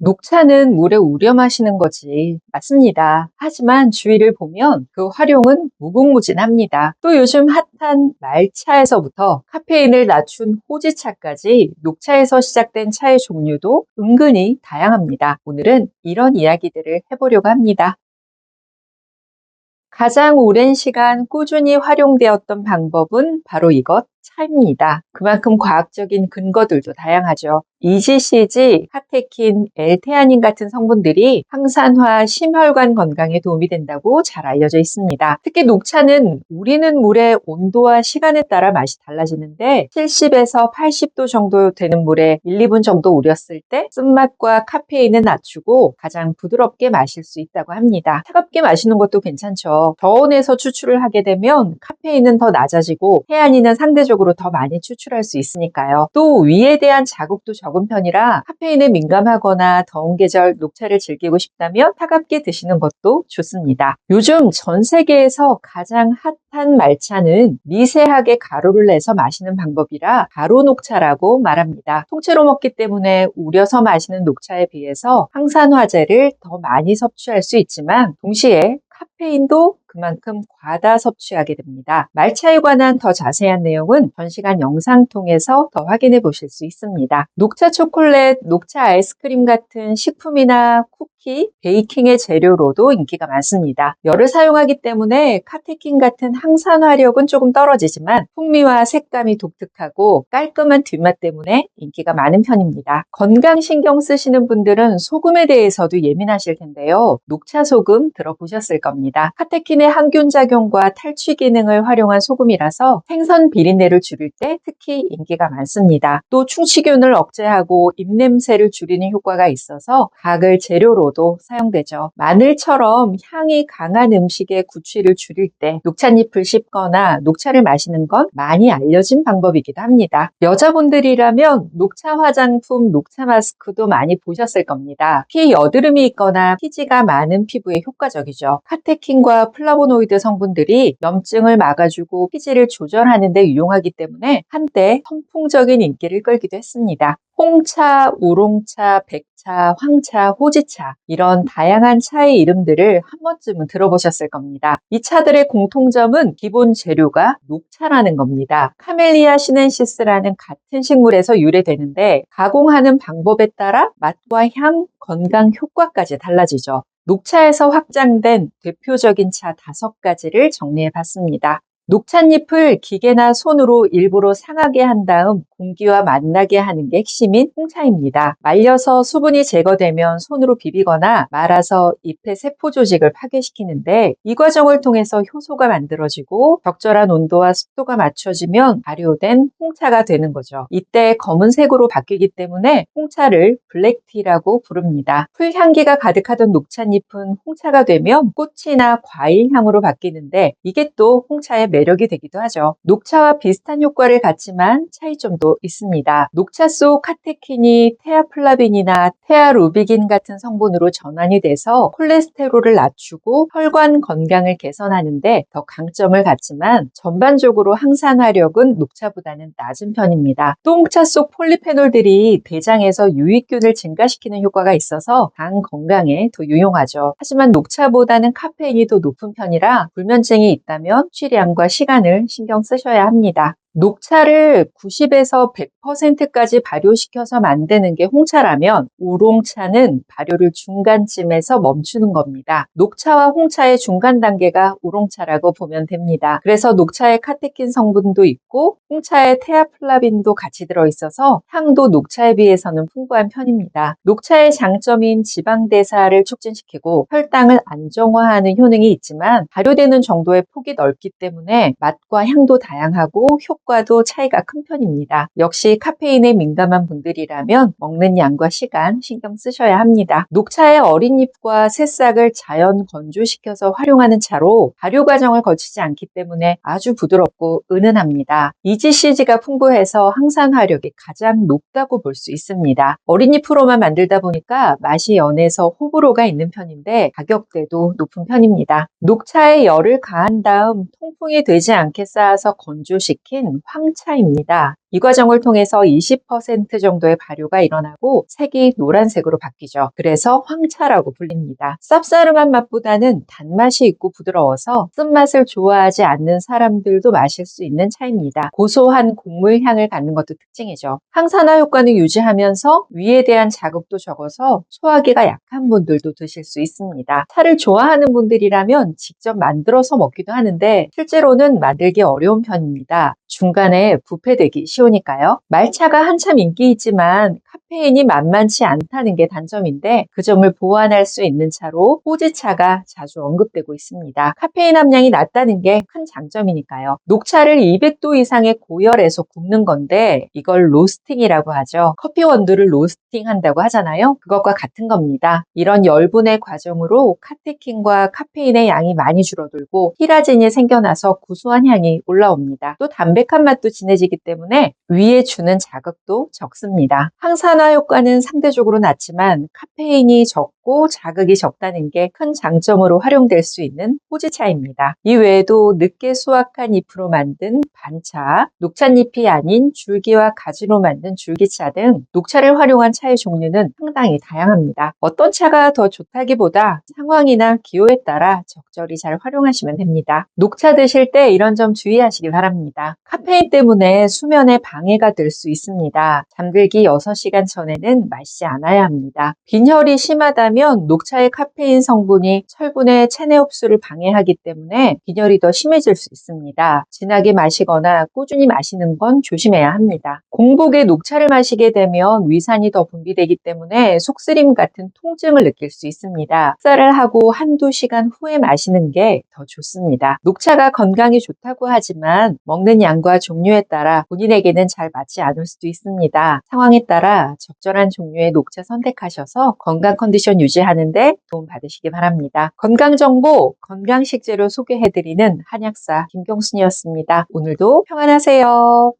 녹차는 물에 우려 마시는 거지. 맞습니다. 하지만 주위를 보면 그 활용은 무궁무진합니다. 또 요즘 핫한 말차에서부터 카페인을 낮춘 호지차까지 녹차에서 시작된 차의 종류도 은근히 다양합니다. 오늘은 이런 이야기들을 해보려고 합니다. 가장 오랜 시간 꾸준히 활용되었던 방법은 바로 이것, 차입니다. 그만큼 과학적인 근거들도 다양하죠. EGCG, 카테킨, L테아닌 같은 성분들이 항산화, 심혈관 건강에 도움이 된다고 잘 알려져 있습니다. 특히 녹차는 우리는 물의 온도와 시간에 따라 맛이 달라지는데 70에서 80도 정도 되는 물에 1, 2분 정도 우렸을 때 쓴맛과 카페인을 낮추고 가장 부드럽게 마실 수 있다고 합니다. 차갑게 마시는 것도 괜찮죠. 저온에서 추출을 하게 되면 카페인은 더 낮아지고 태아닌은 상대적으로 더 많이 추출할 수 있으니까요. 또 위에 대한 자극도 적은 편이라 카페인에 민감하거나 더운 계절 녹차를 즐기고 싶다면 차갑게 드시는 것도 좋습니다. 요즘 전 세계에서 가장 핫한 말차는 미세하게 가루를 내서 마시는 방법이라 가루 녹차라고 말합니다. 통째로 먹기 때문에 우려서 마시는 녹차에 비해서 항산화제를 더 많이 섭취할 수 있지만 동시에 카페인도 그만큼 과다 섭취하게 됩니다. 말차에 관한 더 자세한 내용은 전시간 영상 통해서 더 확인해 보실 수 있습니다. 녹차 초콜릿, 녹차 아이스크림 같은 식품이나 쿠키, 베이킹의 재료로도 인기가 많습니다. 열을 사용하기 때문에 카테킨 같은 항산화력은 조금 떨어지지만 풍미와 색감이 독특하고 깔끔한 뒷맛 때문에 인기가 많은 편입니다. 건강 신경 쓰시는 분들은 소금에 대해서도 예민하실 텐데요. 녹차 소금 들어보셨을 겁니다. 카테킨의 항균 작용과 탈취 기능을 활용한 소금이라서 생선 비린내를 줄일 때 특히 인기가 많습니다. 또 충치균을 억제하고 입냄새를 줄이는 효과가 있어서 각을 재료로도 사용되죠. 마늘처럼 향이 강한 음식의 구취를 줄일 때 녹찻잎을 씹거나 녹차를 마시는 건 많이 알려진 방법이기도 합니다. 여자분들이라면 녹차 화장품, 녹차 마스크도 많이 보셨을 겁니다. 피 여드름이 있거나 피지가 많은 피부에 효과적이죠. 카테킨과 플라보노이드 성분들이 염증을 막아주고 피지를 조절하는 데 유용하기 때문에 한때 선풍적인 인기를 끌기도 했습니다. 홍차, 우롱차, 백차, 황차, 호지차 이런 다양한 차의 이름들을 한 번쯤은 들어보셨을 겁니다. 이 차들의 공통점은 기본 재료가 녹차라는 겁니다. 카멜리아 시넨시스라는 같은 식물에서 유래되는데 가공하는 방법에 따라 맛과 향, 건강 효과까지 달라지죠. 녹차에서 확장된 대표적인 차 5가지를 정리해 봤습니다. 녹찻잎을 기계나 손으로 일부러 상하게 한 다음 공기와 만나게 하는 게 핵심인 홍차입니다. 말려서 수분이 제거되면 손으로 비비거나 말아서 잎의 세포 조직을 파괴시키는데 이 과정을 통해서 효소가 만들어지고 적절한 온도와 습도가 맞춰지면 발효된 홍차가 되는 거죠. 이때 검은색으로 바뀌기 때문에 홍차를 블랙티라고 부릅니다. 풀향기가 가득하던 녹찻잎은 홍차가 되면 꽃이나 과일 향으로 바뀌는데 이게 또 홍차의 매력이 되기도 하죠. 녹차와 비슷한 효과를 갖지만 차이점도 있습니다. 녹차 속 카테킨이 테아플라빈이나 테아루비긴 같은 성분으로 전환이 돼서 콜레스테롤을 낮추고 혈관 건강을 개선하는데 더 강점을 갖지만 전반적으로 항산화력은 녹차보다는 낮은 편입니다. 또 홍차 속 폴리페놀들이 대장에서 유익균을 증가시키는 효과가 있어서 당 건강에 더 유용하죠. 하지만 녹차보다는 카페인이 더 높은 편이라 불면증이 있다면 취량과 시간을 신경 쓰셔야 합니다. 녹차를 90에서 100%까지 발효시켜서 만드는 게 홍차라면 우롱차는 발효를 중간쯤에서 멈추는 겁니다. 녹차와 홍차의 중간 단계가 우롱차라고 보면 됩니다. 그래서 녹차에 카테킨 성분도 있고 홍차에 테아플라빈도 같이 들어있어서 향도 녹차에 비해서는 풍부한 편입니다. 녹차의 장점인 지방대사를 촉진시키고 혈당을 안정화하는 효능이 있지만 발효되는 정도의 폭이 넓기 때문에 맛과 향도 다양하고 효과도 차이가 큰 편입니다. 역시 카페인에 민감한 분들이라면 먹는 양과 시간 신경 쓰셔야 합니다. 녹차의 어린 잎과 새싹을 자연 건조시켜서 활용하는 차로 발효 과정을 거치지 않기 때문에 아주 부드럽고 은은합니다. EGCG가 풍부해서 항산화력이 가장 높다고 볼 수 있습니다. 어린 잎으로만 만들다 보니까 맛이 연해서 호불호가 있는 편인데 가격대도 높은 편입니다. 녹차에 열을 가한 다음 통풍이 되지 않게 쌓아서 건조시킨 황차입니다. 이 과정을 통해서 20% 정도의 발효가 일어나고 색이 노란색으로 바뀌죠. 그래서 황차라고 불립니다. 쌉싸름한 맛보다는 단맛이 있고 부드러워서 쓴맛을 좋아하지 않는 사람들도 마실 수 있는 차입니다. 고소한 곡물 향을 갖는 것도 특징이죠. 항산화 효과는 유지하면서 위에 대한 자극도 적어서 소화기가 약한 분들도 드실 수 있습니다. 차를 좋아하는 분들이라면 직접 만들어서 먹기도 하는데 실제로는 만들기 어려운 편입니다. 중간에 부패되기 쉬우니까요. 말차가 한참 인기 있지만 카페인이 만만치 않다는 게 단점인데 그 점을 보완할 수 있는 차로 호지차가 자주 언급되고 있습니다. 카페인 함량이 낮다는 게 큰 장점이니까요. 녹차를 200도 이상의 고열에서 굽는 건데 이걸 로스팅이라고 하죠. 커피 원두를 로스팅한다고 하잖아요. 그것과 같은 겁니다. 이런 열분의 과정으로 카테킨과 카페인의 양이 많이 줄어들고 히라진이 생겨나서 구수한 향이 올라옵니다. 또 담백한 맛도 진해지기 때문에 위에 주는 자극도 적습니다. 항산화 효과는 상대적으로 낮지만 카페인이 적고 자극이 적다는 게 큰 장점으로 활용될 수 있는 호지차입니다. 이 외에도 늦게 수확한 잎으로 만든 반차, 녹찻잎이 아닌 줄기와 가지로 만든 줄기차 등 녹차를 활용한 차의 종류는 상당히 다양합니다. 어떤 차가 더 좋다기보다 상황이나 기호에 따라 적절히 잘 활용하시면 됩니다. 녹차 드실 때 이런 점 주의하시기 바랍니다. 카페인 때문에 수면에 방해가 될 수 있습니다. 잠들기 6시간 전에는 마시지 않아야 합니다. 빈혈이 심하다면 녹차의 카페인 성분이 철분의 체내 흡수를 방해하기 때문에 빈혈이 더 심해질 수 있습니다. 진하게 마시거나 꾸준히 마시는 건 조심해야 합니다. 공복에 녹차를 마시게 되면 위산이 더 분비되기 때문에 속쓰림 같은 통증을 느낄 수 있습니다. 식사를 하고 한두 시간 후에 마시는 게 더 좋습니다. 녹차가 건강에 좋다고 하지만 먹는 양과 종류에 따라 본인에게는 잘 맞지 않을 수도 있습니다. 상황에 따라 적절한 종류의 녹차 선택하셔서 건강 컨디션 유지하는 데 도움 받으시기 바랍니다. 건강정보, 건강식재료 소개해드리는 한약사 김경순이었습니다. 오늘도 평안하세요.